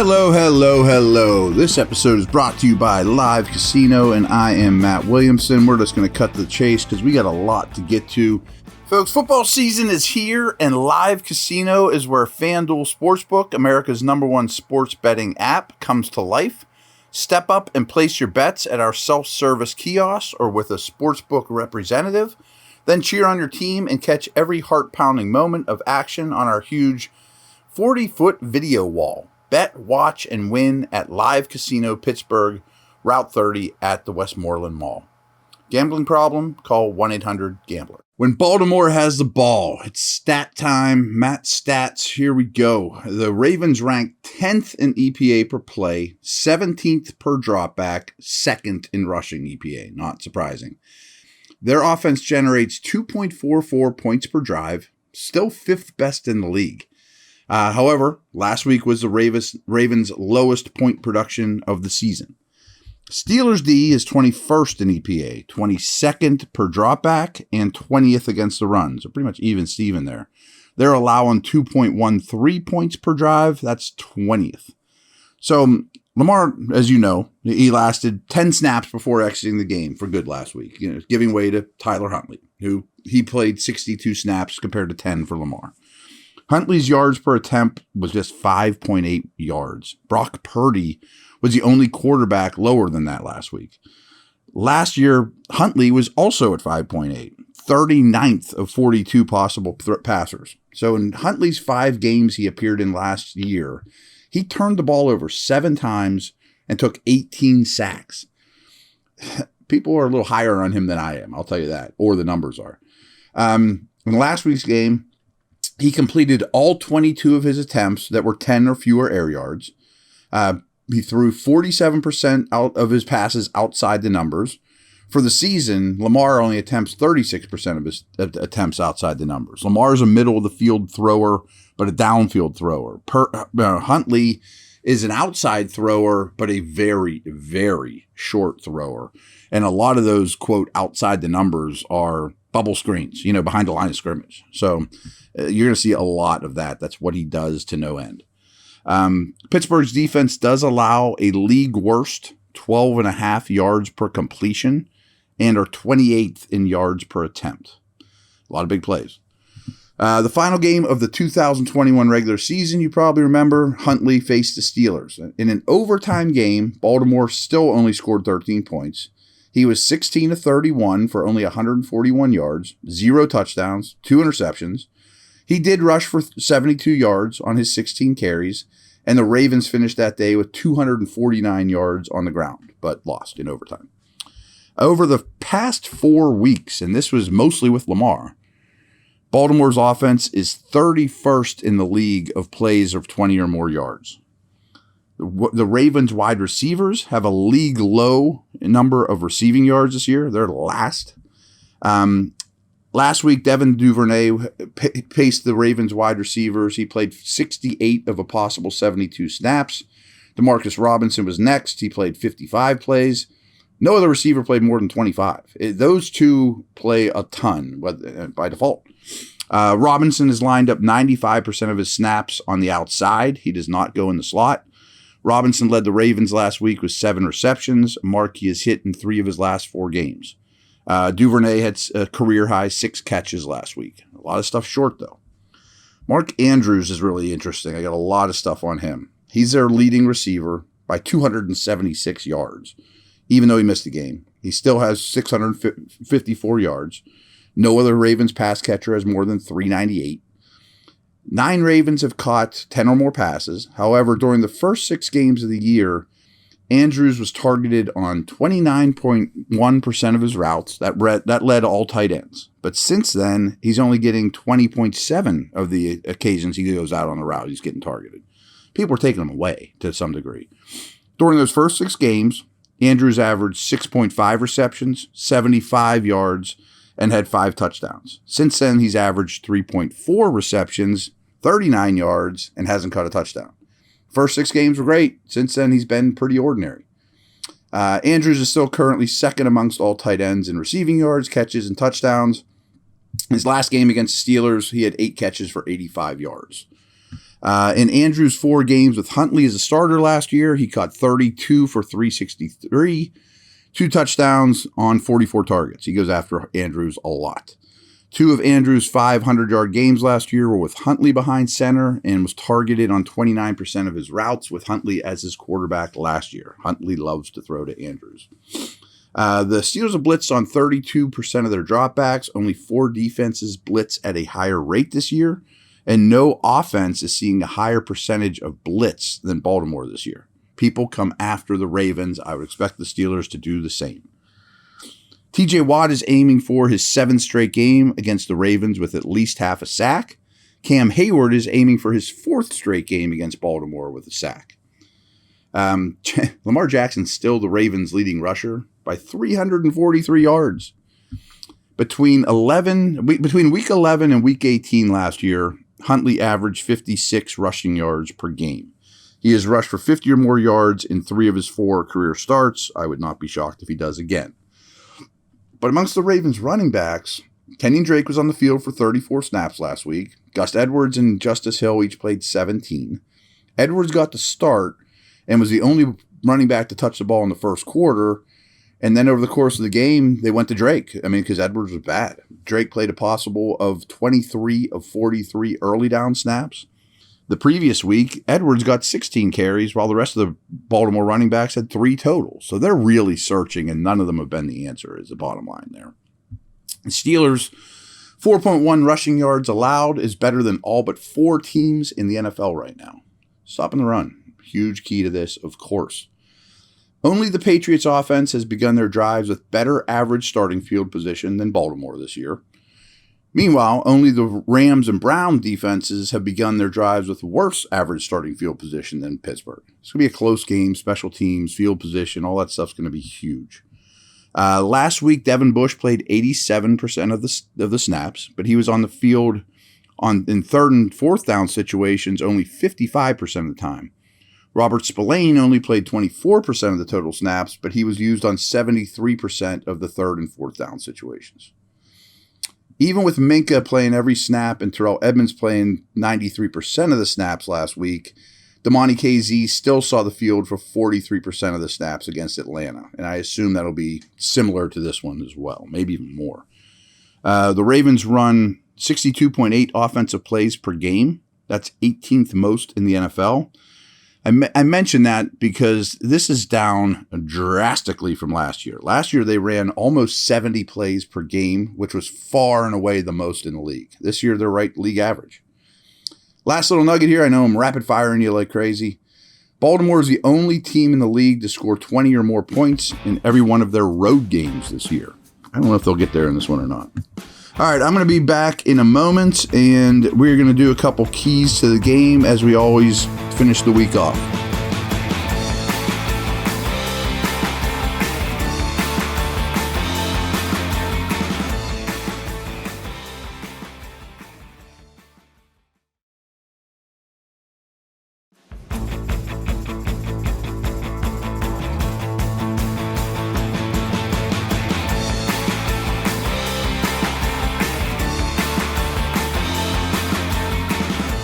Hello, hello, hello. This episode is brought to you by Live Casino, and I am Matt Williamson. We're just going to cut to the chase because we got a lot to get to. Folks, football season is here, and Live Casino is where FanDuel Sportsbook, America's #1 sports betting app, comes to life. Step up and place your bets at our self-service kiosk or with a sportsbook representative. Then cheer on your team and catch every heart-pounding moment of action on our huge 40-foot video wall. Bet, watch, and win at Live Casino Pittsburgh, Route 30 at the Westmoreland Mall. Gambling problem? Call 1-800-GAMBLER. When Baltimore has the ball, it's stat time. Matt Stats, here we go. The Ravens rank 10th in EPA per play, 17th per dropback, 2nd in rushing EPA. Not surprising. Their offense generates 2.44 points per drive, still 5th best in the league. However, last week was the Ravens' lowest point production of the season. Steelers D is 21st in EPA, 22nd per dropback, and 20th against the run. So pretty much even Steven there. They're allowing 2.13 points per drive. That's 20th. So Lamar, as you know, he lasted 10 snaps before exiting the game for good last week, giving way to Tyler Huntley, who he played 62 snaps compared to 10 for Lamar. Huntley's yards per attempt was just 5.8 yards. Brock Purdy was the only quarterback lower than that last week. Last year, Huntley was also at 5.8, 39th of 42 possible passers. So in Huntley's 5 games he appeared in last year, he turned the ball over 7 times and took 18 sacks. People are a little higher on him than I am, I'll tell you that, or the numbers are. In last week's game, he completed all 22 of his attempts that were 10 or fewer air yards. He threw 47% out of his passes outside the numbers. For the season, Lamar only attempts 36% of his attempts outside the numbers. Lamar is a middle-of-the-field thrower, but a downfield thrower. Huntley is an outside thrower, but a very, very short thrower. And a lot of those, quote, outside the numbers are bubble screens, behind the line of scrimmage. So you're going to see a lot of that. That's what he does to no end. Pittsburgh's defense does allow a league worst 12.5 yards per completion and are 28th in yards per attempt. A lot of big plays. The final game of the 2021 regular season, you probably remember, Huntley faced the Steelers. In an overtime game, Baltimore still only scored 13 points. He was 16 of 31 for only 141 yards, 0 touchdowns, 2 interceptions. He did rush for 72 yards on his 16 carries, and the Ravens finished that day with 249 yards on the ground, but lost in overtime. Over the past 4 weeks, and this was mostly with Lamar, Baltimore's offense is 31st in the league of plays of 20 or more yards. The Ravens wide receivers have a league low number of receiving yards this year. They're last. Last week, Devin Duvernay paced the Ravens wide receivers. He played 68 of a possible 72 snaps. Demarcus Robinson was next. He played 55 plays. No other receiver played more than 25. Those two play a ton by default. Robinson has lined up 95% of his snaps on the outside. He does not go in the slot. Robinson led the Ravens last week with 7 receptions, a mark he has hit in 3 of his last 4 games. Duvernay had a career-high 6 catches last week. A lot of stuff short, though. Mark Andrews is really interesting. I got a lot of stuff on him. He's their leading receiver by 276 yards, even though he missed a game. He still has 654 yards. No other Ravens pass catcher has more than 398. 9 Ravens have caught 10 or more passes. However, during the first 6 games of the year, Andrews was targeted on 29.1% of his routes. That led all tight ends. But since then, he's only getting 20.7% of the occasions he goes out on a route. He's getting targeted. People are taking him away to some degree. During those first 6 games, Andrews averaged 6.5 receptions, 75 yards, and had 5 touchdowns. Since then, he's averaged 3.4 receptions, 39 yards, and hasn't caught a touchdown. First 6 games were great. Since then, he's been pretty ordinary. Andrews is still currently second amongst all tight ends in receiving yards, catches, and touchdowns. His last game against the Steelers, he had 8 catches for 85 yards. In Andrews' 4 games with Huntley as a starter last year, he caught 32 for 363, 2 touchdowns on 44 targets. He goes after Andrews a lot. 2 of Andrews' 500-yard games last year were with Huntley behind center and was targeted on 29% of his routes with Huntley as his quarterback last year. Huntley loves to throw to Andrews. The Steelers have blitzed on 32% of their dropbacks. Only 4 defenses blitz at a higher rate this year. And no offense is seeing a higher percentage of blitz than Baltimore this year. People come after the Ravens. I would expect the Steelers to do the same. TJ Watt is aiming for his 7th straight game against the Ravens with at least half a sack. Cam Hayward is aiming for his 4th straight game against Baltimore with a sack. Lamar Jackson's still the Ravens' leading rusher by 343 yards. Between week 11 and week 18 last year, Huntley averaged 56 rushing yards per game. He has rushed for 50 or more yards in 3 of his 4 career starts. I would not be shocked if he does again. But amongst the Ravens running backs, Kenyon Drake was on the field for 34 snaps last week. Gus Edwards and Justice Hill each played 17. Edwards got the start and was the only running back to touch the ball in the first quarter. And then over the course of the game, they went to Drake. Because Edwards was bad. Drake played a possible of 23 of 43 early down snaps. The previous week, Edwards got 16 carries, while the rest of the Baltimore running backs had 3 total. So they're really searching, and none of them have been the answer, is the bottom line there. The Steelers' 4.1 rushing yards allowed is better than all but 4 teams in the NFL right now. Stopping the run. Huge key to this, of course. Only the Patriots offense has begun their drives with better average starting field position than Baltimore this year. Meanwhile, only the Rams and Brown defenses have begun their drives with worse average starting field position than Pittsburgh. It's going to be a close game, special teams, field position, all that stuff's going to be huge. Last week, Devin Bush played 87% of the snaps, but he was on the field in 3rd and 4th down situations only 55% of the time. Robert Spillane only played 24% of the total snaps, but he was used on 73% of the 3rd and 4th down situations. Even with Minka playing every snap and Terrell Edmonds playing 93% of the snaps last week, Damani KZ still saw the field for 43% of the snaps against Atlanta, and I assume that'll be similar to this one as well, maybe even more. The Ravens run 62.8 offensive plays per game. That's 18th most in the NFL. I mention that because this is down drastically from last year. Last year, they ran almost 70 plays per game, which was far and away the most in the league. This year, they're right league average. Last little nugget here. I know I'm rapid firing you like crazy. Baltimore is the only team in the league to score 20 or more points in every one of their road games this year. I don't know if they'll get there in this one or not. All right, I'm going to be back in a moment, and we're going to do a couple keys to the game as we always finish the week off.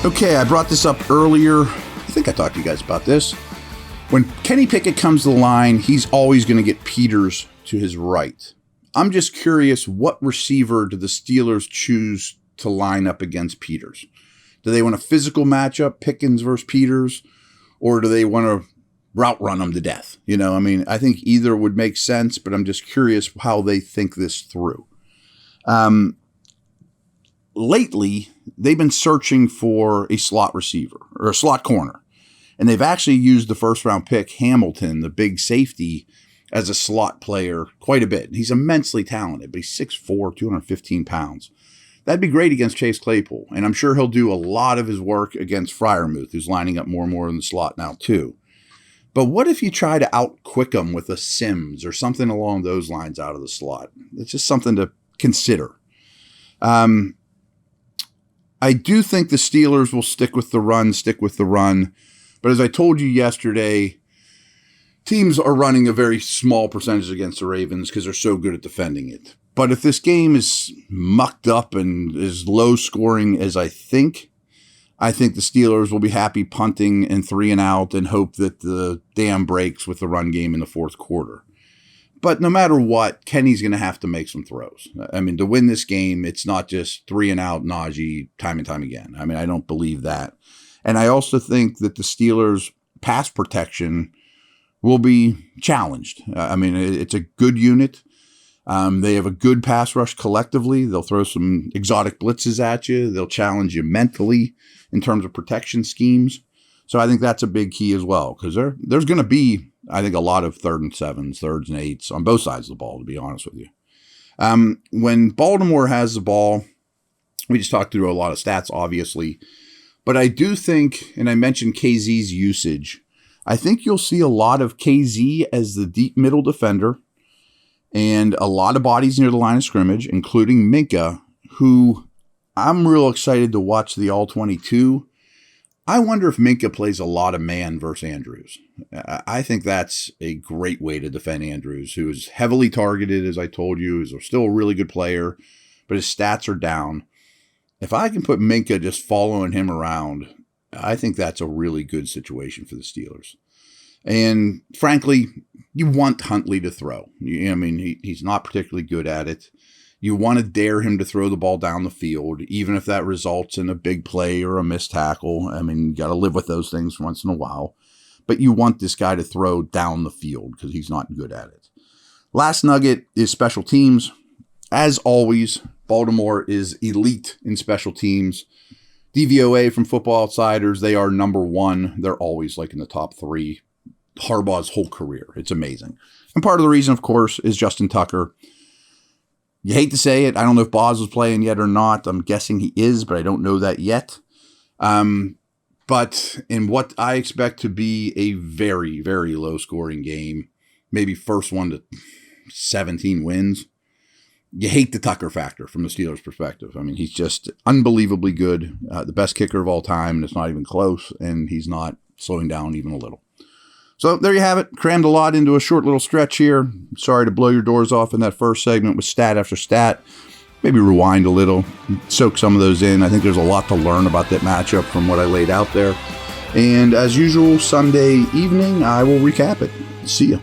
Okay, I brought this up earlier. I think I talked to you guys about this. When Kenny Pickett comes to the line, he's always going to get Peters to his right. I'm just curious, what receiver do the Steelers choose to line up against Peters? Do they want a physical matchup, Pickens versus Peters, or do they want to route run him to death? I think either would make sense, but I'm just curious how they think this through. Lately, they've been searching for a slot receiver or a slot corner, and they've actually used the first-round pick, Hamilton, the big safety, as a slot player quite a bit. He's immensely talented, but he's 6'4", 215 pounds. That'd be great against Chase Claypool, and I'm sure he'll do a lot of his work against Freiermuth, who's lining up more and more in the slot now too. But what if you try to out-quick him with a Sims or something along those lines out of the slot? It's just something to consider. I do think the Steelers will stick with the run. But as I told you yesterday, teams are running a very small percentage against the Ravens because they're so good at defending it. But if this game is mucked up and is low scoring as I think, I think the Steelers will be happy punting and 3 and out and hope that the dam breaks with the run game in the fourth quarter. But no matter what, Kenny's going to have to make some throws. I mean, to win this game, it's not just 3 and out Najee time and time again. I mean, I don't believe that. And I also think that the Steelers' pass protection will be challenged. I mean, it's a good unit. They have a good pass rush collectively. They'll throw some exotic blitzes at you. They'll challenge you mentally in terms of protection schemes. So I think that's a big key as well, because there's going to be, I think, a lot of 3rd and 7s, 3rds and 8s on both sides of the ball, to be honest with you. When Baltimore has the ball, we just talked through a lot of stats, obviously. But I do think, and I mentioned KZ's usage, I think you'll see a lot of KZ as the deep middle defender and a lot of bodies near the line of scrimmage, including Minka, who I'm real excited to watch the All-22. I wonder if Minka plays a lot of man versus Andrews. I think that's a great way to defend Andrews, who is heavily targeted, as I told you, is still a really good player, but his stats are down. If I can put Minka just following him around, I think that's a really good situation for the Steelers. And frankly, you want Huntley to throw. I mean, he's not particularly good at it. You want to dare him to throw the ball down the field, even if that results in a big play or a missed tackle. I mean, you got to live with those things once in a while. But you want this guy to throw down the field because he's not good at it. Last nugget is special teams. As always, Baltimore is elite in special teams. DVOA from Football Outsiders, they are number 1. They're always like in the top 3. Harbaugh's whole career. It's amazing. And part of the reason, of course, is Justin Tucker. You hate to say it. I don't know if Boz is playing yet or not. I'm guessing he is, but I don't know that yet. But in what I expect to be a very, very low-scoring game, maybe first one to 17 wins, you hate the Tucker factor from the Steelers' perspective. I mean, he's just unbelievably good, the best kicker of all time, and it's not even close, and he's not slowing down even a little. So there you have it. Crammed a lot into a short little stretch here. Sorry to blow your doors off in that first segment with stat after stat. Maybe rewind a little, soak some of those in. I think there's a lot to learn about that matchup from what I laid out there. And as usual, Sunday evening, I will recap it. See ya.